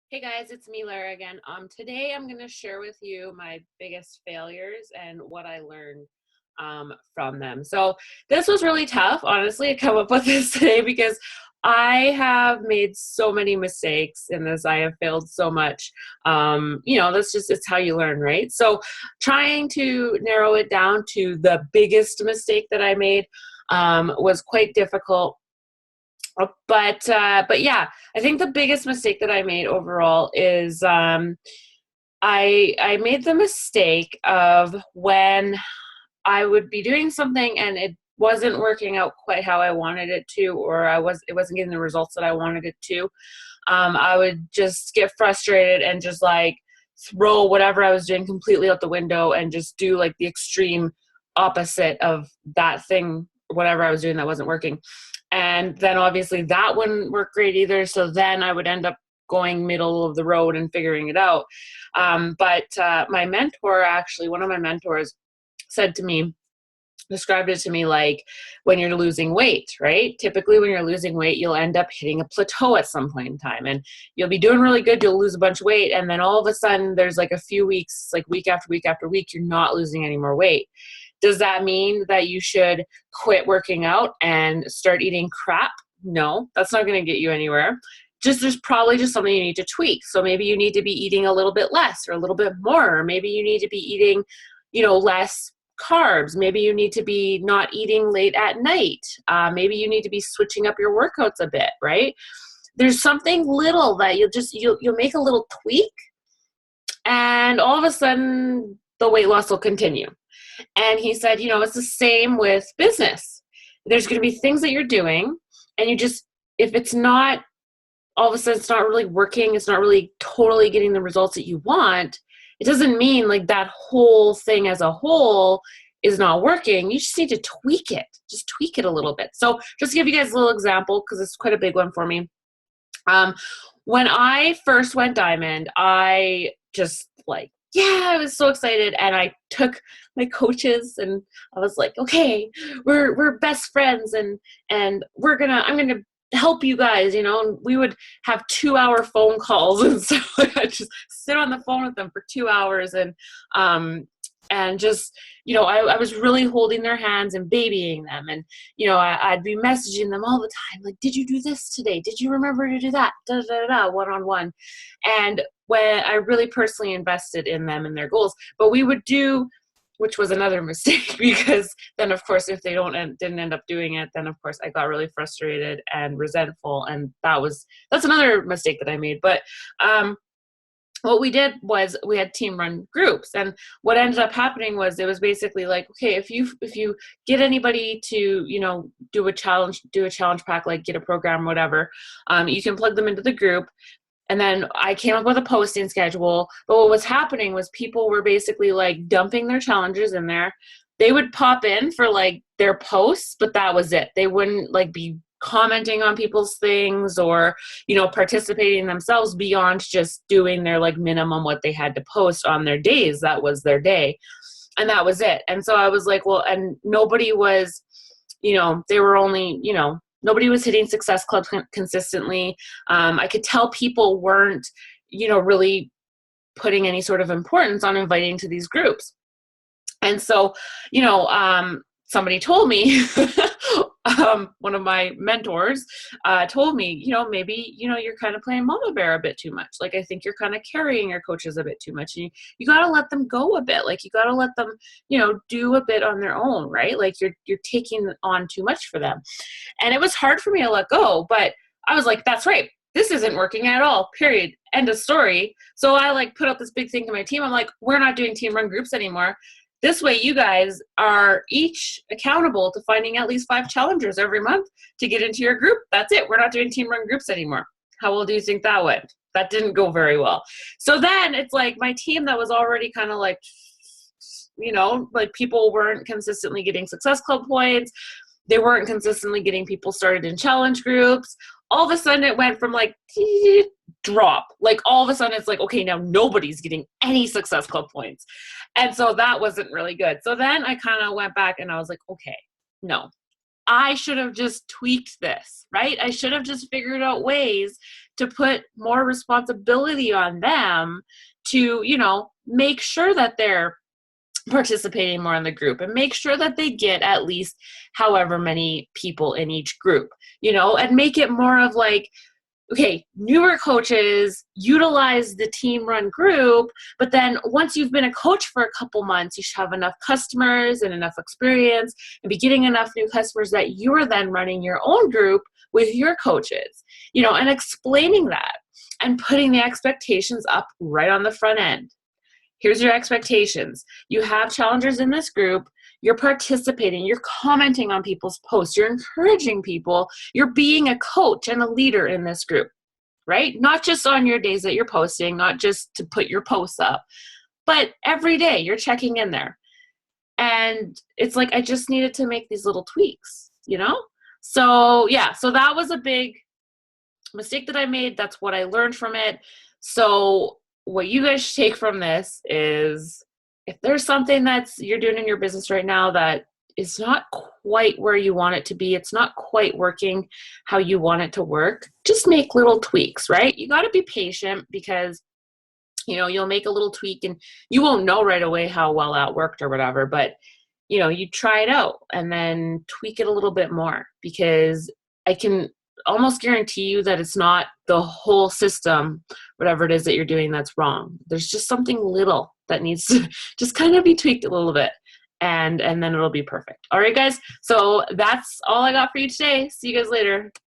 Hey guys, it's me, Lara again. Today I'm going to share with you my biggest failures and what I learned from them. So this was really tough, honestly, to come up with this today because I have made so many mistakes in this. I have failed so much. That's just, it's how you learn, right? So trying to narrow it down to the biggest mistake that I made was quite difficult. But yeah, I think the biggest mistake that I made overall is I made the mistake of when I would be doing something and it wasn't working out quite how I wanted it to, or it wasn't getting the results that I wanted it to. I would just get frustrated and just like throw whatever I was doing completely out the window and just do like the extreme opposite of that thing, whatever I was doing that wasn't working. And then obviously that wouldn't work great either. So then I would end up going middle of the road and figuring it out. But my mentor, actually, one of my mentors said to me, described it to me like when you're losing weight, right? Typically, when you're losing weight, you'll end up hitting a plateau at some point in time and you'll be doing really good. You'll lose a bunch of weight. And then all of a sudden, there's like a few weeks, like week after week after week, you're not losing any more weight. Does that mean that you should quit working out and start eating crap? No, that's not going to get you anywhere. Just there's probably just something you need to tweak. So maybe you need to be eating a little bit less or a little bit more. Or maybe you need to be eating, less carbs. Maybe you need to be not eating late at night. Maybe you need to be switching up your workouts a bit, right? There's something little that you'll make a little tweak, and all of a sudden the weight loss will continue. And he said, it's the same with business. There's going to be things that you're doing, and if it's not, all of a sudden it's not really working, it's not really totally getting the results that you want, it doesn't mean like that whole thing as a whole is not working. You just need to tweak it. Just tweak it a little bit. So just to give you guys a little example, because it's quite a big one for me. When I first went diamond, I just like, yeah, I was so excited. And I took my coaches and I was like, okay, we're best friends and I'm gonna help you guys, and we would have 2-hour phone calls. And so I just sit on the phone with them for 2 hours and just, I was really holding their hands and babying them. And, I'd be messaging them all the time. Like, did you do this today? Did you remember to do that? Da, da, da, da, one-on-one. And when I really personally invested in them and their goals, but we would do, which was another mistake because then of course, if they didn't end up doing it, then of course I got really frustrated and resentful. And that's another mistake that I made. But, what we did was we had team run groups, and what ended up happening was it was basically like, okay, if you get anybody to, do a challenge pack, like get a program, whatever, you can plug them into the group. And then I came up with a posting schedule. But what was happening was people were basically like dumping their challenges in there. They would pop in for like their posts, but that was it. They wouldn't like be commenting on people's things or, participating themselves beyond just doing their like minimum what they had to post on their days. That was their day. And that was it. And so I was like, well, and nobody was, they were only, nobody was hitting Success Club consistently. I could tell people weren't, really putting any sort of importance on inviting to these groups. And so, somebody told me, one of my mentors told me, maybe, you're kind of playing mama bear a bit too much. Like, I think you're kind of carrying your coaches a bit too much. And you got to let them go a bit. Like, you got to let them, do a bit on their own, right? Like, you're taking on too much for them. And it was hard for me to let go, but I was like, that's right. This isn't working at all, period. End of story. So I like put up this big thing to my team. I'm like, we're not doing team run groups anymore. This way, you guys are each accountable to finding at least 5 challengers every month to get into your group. That's it. We're not doing team run groups anymore. How well do you think that went? That didn't go very well. So then it's like my team that was already kind of like, like people weren't consistently getting Success Club points. They weren't consistently getting people started in challenge groups. All of a sudden it went from like drop. Like all of a sudden it's like, okay, now nobody's getting any Success Club points. And so that wasn't really good. So then I kind of went back and I was like, okay, no, I should have just tweaked this, right? I should have just figured out ways to put more responsibility on them to, you know, make sure that they're participating more in the group and make sure that they get at least however many people in each group, you know, and make it more of like, okay, newer coaches utilize the team run group, but then once you've been a coach for a couple months, you should have enough customers and enough experience and be getting enough new customers that you're then running your own group with your coaches, you know, and explaining that and putting the expectations up right on the front end. Here's your expectations. You have challengers in this group. You're participating. You're commenting on people's posts. You're encouraging people. You're being a coach and a leader in this group, right? Not just on your days that you're posting, not just to put your posts up, but every day you're checking in there. And it's like, I just needed to make these little tweaks, you know? So yeah, so that was a big mistake that I made. That's what I learned from it. So what you guys should take from this is, if there's something that's you're doing in your business right now that is not quite where you want it to be, it's not quite working how you want it to work, just make little tweaks, right? You got to be patient because, you know, you'll make a little tweak and you won't know right away how well that worked or whatever, but, you know, you try it out and then tweak it a little bit more, because I can almost guarantee you that it's not the whole system, whatever it is that you're doing, that's wrong. There's just something little that needs to just kind of be tweaked a little bit, and then it'll be perfect. All right, guys. So that's all I got for you today. See you guys later.